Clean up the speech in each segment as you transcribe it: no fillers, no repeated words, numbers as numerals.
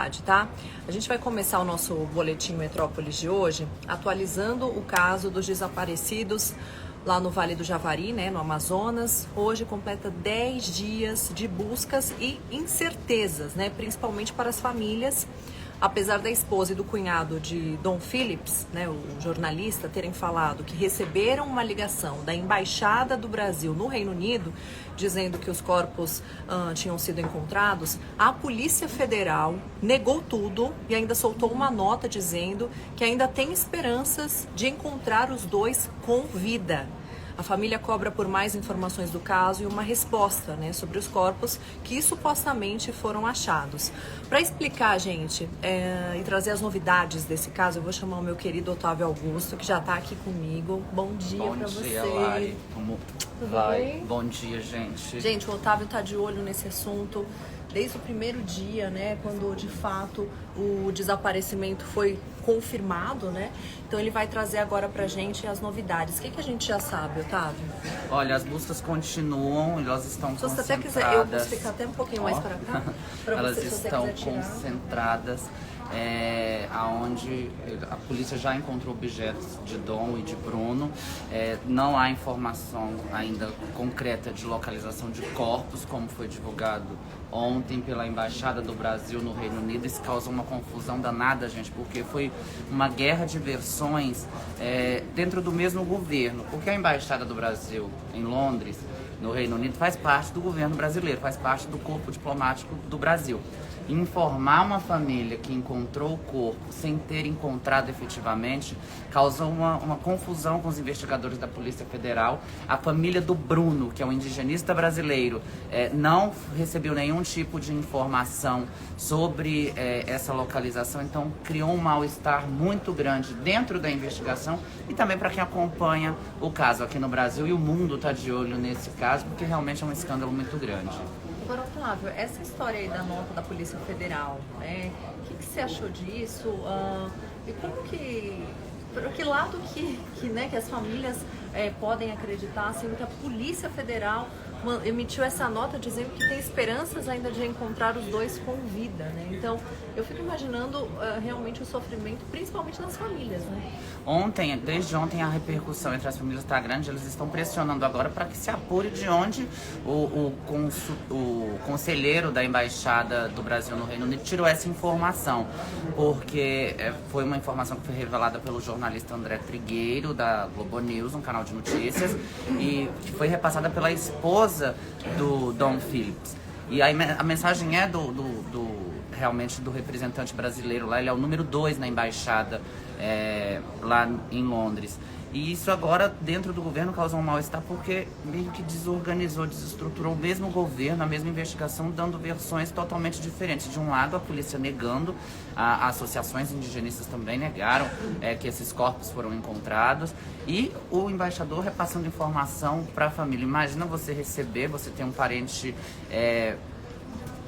exclusividade, tá? A gente vai começar o nosso Boletim Metrópolis de hoje atualizando o caso dos desaparecidos lá no Vale do Javari, né, no Amazonas. Hoje completa 10 dias de buscas e incertezas, né, principalmente para as famílias. Apesar da esposa e do cunhado de Dom Phillips, né, o jornalista, terem falado que receberam uma ligação da Embaixada do Brasil no Reino Unido, dizendo que os corpos tinham sido encontrados, a Polícia Federal negou tudo e ainda soltou uma nota dizendo que ainda tem esperanças de encontrar os dois com vida. A família cobra por mais informações do caso e uma resposta, né, sobre os corpos que supostamente foram achados. Para explicar, gente, e trazer as novidades desse caso, eu vou chamar o meu querido Otávio Augusto, que já está aqui comigo. Bom dia para você. Bom dia, Lari. Como vai? Bom dia, gente. Gente, o Otávio está de olho nesse assunto desde o primeiro dia, né, quando de fato o desaparecimento foi confirmado, né? Então ele vai trazer agora pra gente as novidades. O que a gente já sabe, Otávio? Olha, as buscas continuam, elas estão se você concentradas. até quiser, eu vou ficar até um pouquinho mais para cá. Elas estão concentradas aonde a polícia já encontrou objetos de Dom e de Bruno. Não há informação ainda concreta de localização de corpos, como foi divulgado ontem pela Embaixada do Brasil no Reino Unido. Isso causa uma confusão danada, gente, porque foi uma guerra de versões dentro do mesmo governo. Porque a Embaixada do Brasil em Londres, no Reino Unido, faz parte do governo brasileiro, faz parte do corpo diplomático do Brasil. Informar uma família que encontrou o corpo sem ter encontrado efetivamente causou uma confusão com os investigadores da Polícia Federal. A família do Bruno, que é um indigenista brasileiro, não recebeu nenhum tipo de informação sobre essa localização, então criou um mal-estar muito grande dentro da investigação e também para quem acompanha o caso aqui no Brasil, e o mundo está de olho nesse caso porque realmente é um escândalo muito grande. Agora, Otávio, essa história aí da nota da Polícia Federal, né? O que você achou disso? E como que... Por que lado que as famílias podem acreditar, sendo que a Polícia Federal emitiu essa nota dizendo que tem esperanças ainda de encontrar os dois com vida, né? Então, eu fico imaginando realmente o sofrimento, principalmente das famílias, né? Desde ontem, a repercussão entre as famílias está grande. Eles estão pressionando agora para que se apure de onde o conselheiro da Embaixada do Brasil no Reino Unido tirou essa informação, porque foi uma informação que foi revelada pelo jornalista André Trigueiro, da Globo News, um canal de notícias, e que foi repassada pela esposa do Dom Phillips. E a mensagem realmente do representante brasileiro lá. Ele é o número 2 na embaixada lá em Londres. E isso agora, dentro do governo, causa um mal-estar porque meio que desorganizou, desestruturou o mesmo governo, a mesma investigação, dando versões totalmente diferentes. De um lado, a polícia negando, associações indigenistas também negaram que esses corpos foram encontrados, e o embaixador repassando informação para a família. Imagina você tem um parente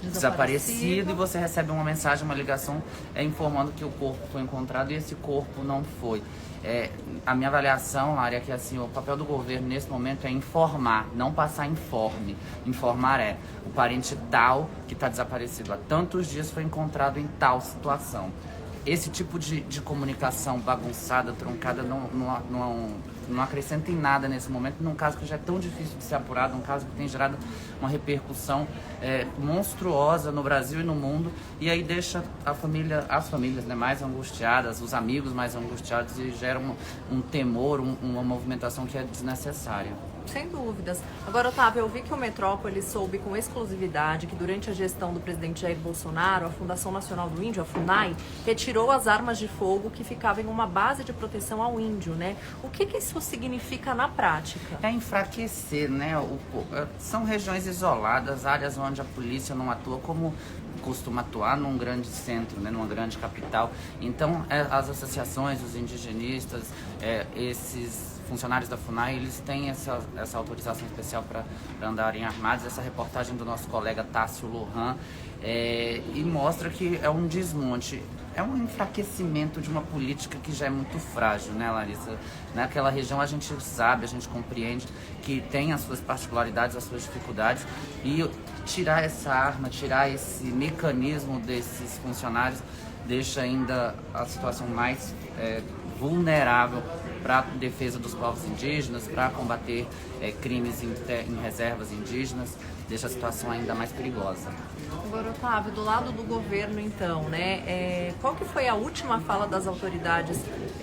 desaparecido e você recebe uma mensagem, uma ligação informando que o corpo foi encontrado e esse corpo não foi. A minha avaliação, Lari, é que assim, o papel do governo nesse momento é informar, não passar informe. Informar o parente tal que está desaparecido há tantos dias foi encontrado em tal situação. Esse tipo de comunicação bagunçada, truncada, não acrescenta em nada nesse momento, num caso que já é tão difícil de ser apurado, um caso que tem gerado uma repercussão monstruosa no Brasil e no mundo, e aí deixa as famílias, né, mais angustiadas, os amigos mais angustiados, e gera um temor, uma movimentação que é desnecessária. Sem dúvidas. Agora, Otávio, eu vi que o Metrópolis soube com exclusividade que durante a gestão do presidente Jair Bolsonaro, a Fundação Nacional do Índio, a FUNAI, retirou as armas de fogo que ficavam em uma base de proteção ao índio, né? O que isso significa na prática? É enfraquecer, né? São regiões isoladas, áreas onde a polícia não atua como costuma atuar num grande centro, né, numa grande capital. Então, as associações, os indigenistas, esses funcionários da FUNAI, eles têm essa autorização especial para andarem armados. Essa reportagem do nosso colega Tássio Lohan e mostra que é um desmonte, é um enfraquecimento de uma política que já é muito frágil, né, Larissa? Naquela região a gente sabe, a gente compreende que tem as suas particularidades, as suas dificuldades, e tirar essa arma, tirar esse mecanismo desses funcionários deixa ainda a situação mais vulnerável para a defesa dos povos indígenas, para combater crimes em reservas indígenas, deixa a situação ainda mais perigosa. Agora, Otávio, do lado do governo, então, né, qual que foi a última fala das autoridades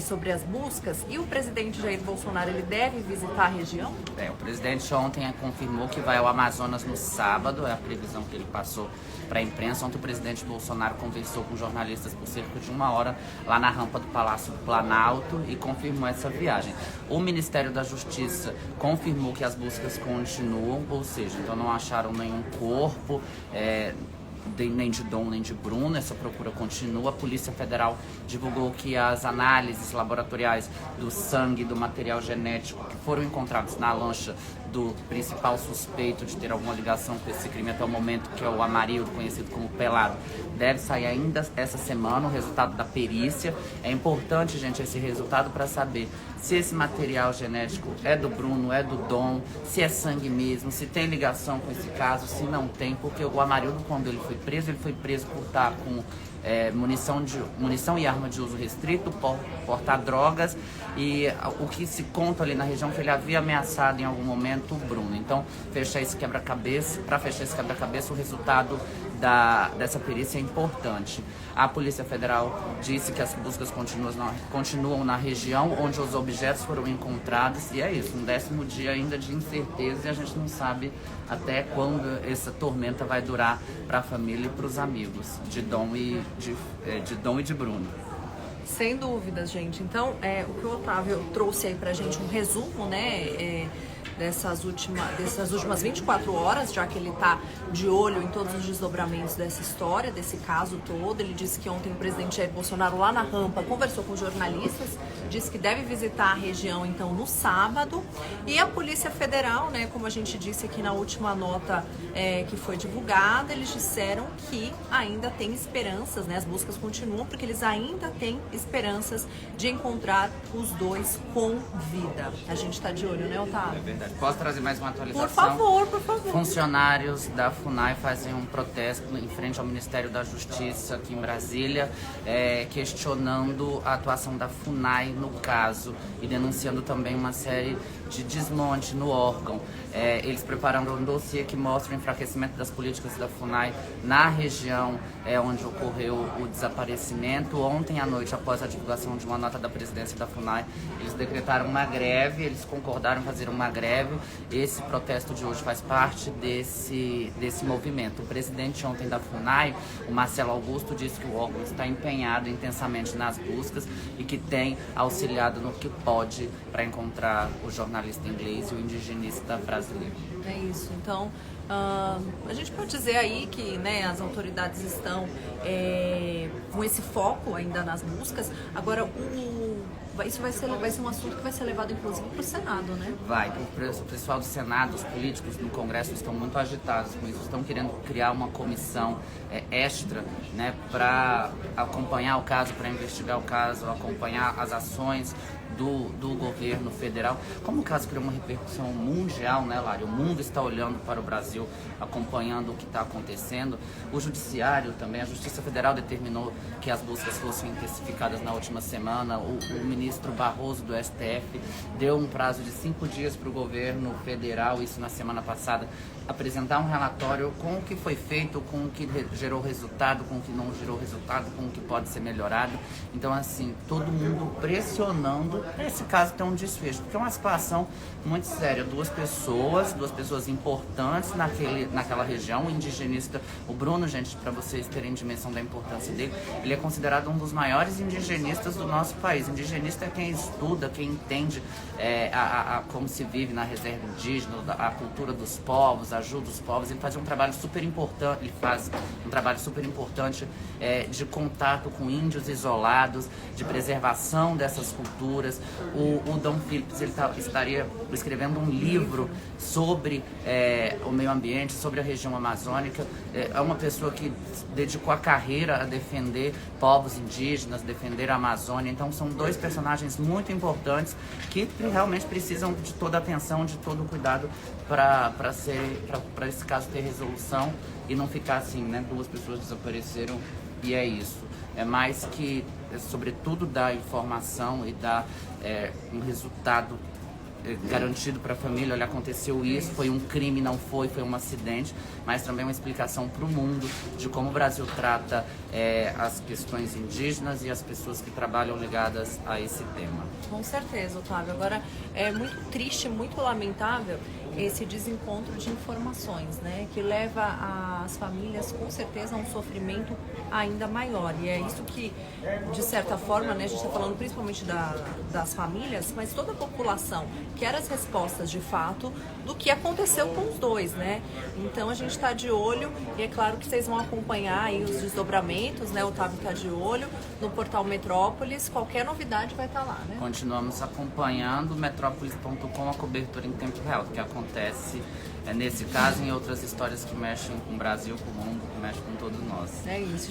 sobre as buscas? E o presidente Jair Bolsonaro, ele deve visitar a região? O presidente ontem confirmou que vai ao Amazonas no sábado, é a previsão que ele passou para a imprensa. Ontem o presidente Bolsonaro conversou com jornalistas por cerca de 1 hora lá na rampa do Palácio do Planalto e confirmou essa viagem. O Ministério da Justiça confirmou que as buscas continuam, ou seja, então não acharam nenhum corpo, nem de Dom nem de Bruno, essa procura continua. A Polícia Federal divulgou que as análises laboratoriais do sangue, do material genético que foram encontrados na lancha do principal suspeito de ter alguma ligação com esse crime até o momento, que é o Amarildo, conhecido como Pelado, deve sair ainda essa semana, o resultado da perícia. É importante, gente, esse resultado para saber se esse material genético é do Bruno, é do Dom, se é sangue mesmo, se tem ligação com esse caso, se não tem, porque o Amarildo, quando ele foi preso por estar com munição e arma de uso restrito, portar drogas, e o que se conta ali na região que ele havia ameaçado em algum momento o Bruno. Então, para fechar esse quebra-cabeça, o resultado dessa perícia é importante. A Polícia Federal disse que as buscas continuam na região onde os objetos foram encontrados, e é isso, um 10º dia ainda de incerteza, e a gente não sabe até quando essa tormenta vai durar para a família e para os amigos de Dom e de Bruno. Sem dúvidas, gente. Então, o que o Otávio trouxe aí pra gente, um resumo, né, dessas últimas 24 horas, já que ele está de olho em todos os desdobramentos dessa história, desse caso todo. Ele disse que ontem o presidente Jair Bolsonaro, lá na rampa, conversou com jornalistas, disse que deve visitar a região, então, no sábado. E a Polícia Federal, né, como a gente disse aqui na última nota que foi divulgada, eles disseram que ainda tem esperanças, né, as buscas continuam, porque eles ainda têm esperanças de encontrar os dois com vida. A gente está de olho, né, Otávio? É verdade. Posso trazer mais uma atualização? Por favor. Funcionários da FUNAI fazem um protesto em frente ao Ministério da Justiça aqui em Brasília, questionando a atuação da FUNAI no caso e denunciando também uma série de desmonte no órgão. Eles prepararam um dossiê que mostra o enfraquecimento das políticas da FUNAI na região onde ocorreu o desaparecimento. Ontem à noite, após a divulgação de uma nota da presidência da FUNAI, eles decretaram uma greve, eles concordaram em fazer uma greve. Esse protesto de hoje faz parte desse movimento. O presidente ontem da FUNAI, o Marcelo Augusto, disse que o órgão está empenhado intensamente nas buscas e que tem auxiliado no que pode para encontrar o jornalista inglês e o indigenista brasileiro. É isso. Então, a gente pode dizer aí que, né, as autoridades estão com esse foco ainda nas buscas. Agora, isso vai ser um assunto que vai ser levado, inclusive, para o Senado, né? Vai. O pessoal do Senado, os políticos no Congresso estão muito agitados com isso. Estão querendo criar uma comissão extra, né, para acompanhar o caso, para investigar o caso, acompanhar as ações do governo federal. Como o caso criou uma repercussão mundial, né, Lari? O mundo está olhando para o Brasil, acompanhando o que está acontecendo. O Judiciário também, a Justiça Federal determinou que as buscas fossem intensificadas na última semana. O ministro Barroso do STF deu um prazo de 5 dias para o governo federal, isso na semana passada, apresentar um relatório com o que foi feito, com o que gerou resultado, com o que não gerou resultado, com o que pode ser melhorado. Então, assim, todo mundo pressionando para esse caso ter um desfecho, porque é uma situação muito séria. Duas pessoas importantes naquela região. O indigenista, o Bruno, gente, para vocês terem dimensão da importância dele, ele é considerado um dos maiores indigenistas do nosso país. Indigenista é quem estuda, quem entende como se vive na reserva indígena, a cultura dos povos, ajuda os povos. Ele faz um trabalho super importante, de contato com índios isolados, de preservação dessas culturas, dias o Dom Phillips estaria escrevendo um livro sobre o meio ambiente, sobre a região amazônica. É uma pessoa que dedicou a carreira a defender povos indígenas, defender a Amazônia. Então são dois personagens muito importantes que realmente precisam de toda a atenção, de todo o cuidado para esse caso ter resolução e não ficar assim, né? Duas pessoas desapareceram e é isso. É mais que, sobretudo, dar informação e dar um resultado garantido para a família. Olha, aconteceu isso, foi um crime, não foi um acidente, mas também uma explicação para o mundo de como o Brasil trata as questões indígenas e as pessoas que trabalham ligadas a esse tema. Com certeza, Otávio. Agora, é muito triste, muito lamentável esse desencontro de informações, né, que leva as famílias, com certeza, a um sofrimento ainda maior. E é isso que, de certa forma, né, a gente está falando principalmente das famílias, mas toda a população quer as respostas de fato do que aconteceu com os dois, né? Então a gente está de olho e é claro que vocês vão acompanhar aí os desdobramentos, né? O Otávio está de olho no portal Metrópolis, qualquer novidade vai estar lá, né? Continuamos acompanhando metrópolis.com, a cobertura em tempo real, que acontece nesse caso e em outras histórias que mexem com o Brasil, com o mundo, que mexem com todos nós. É isso.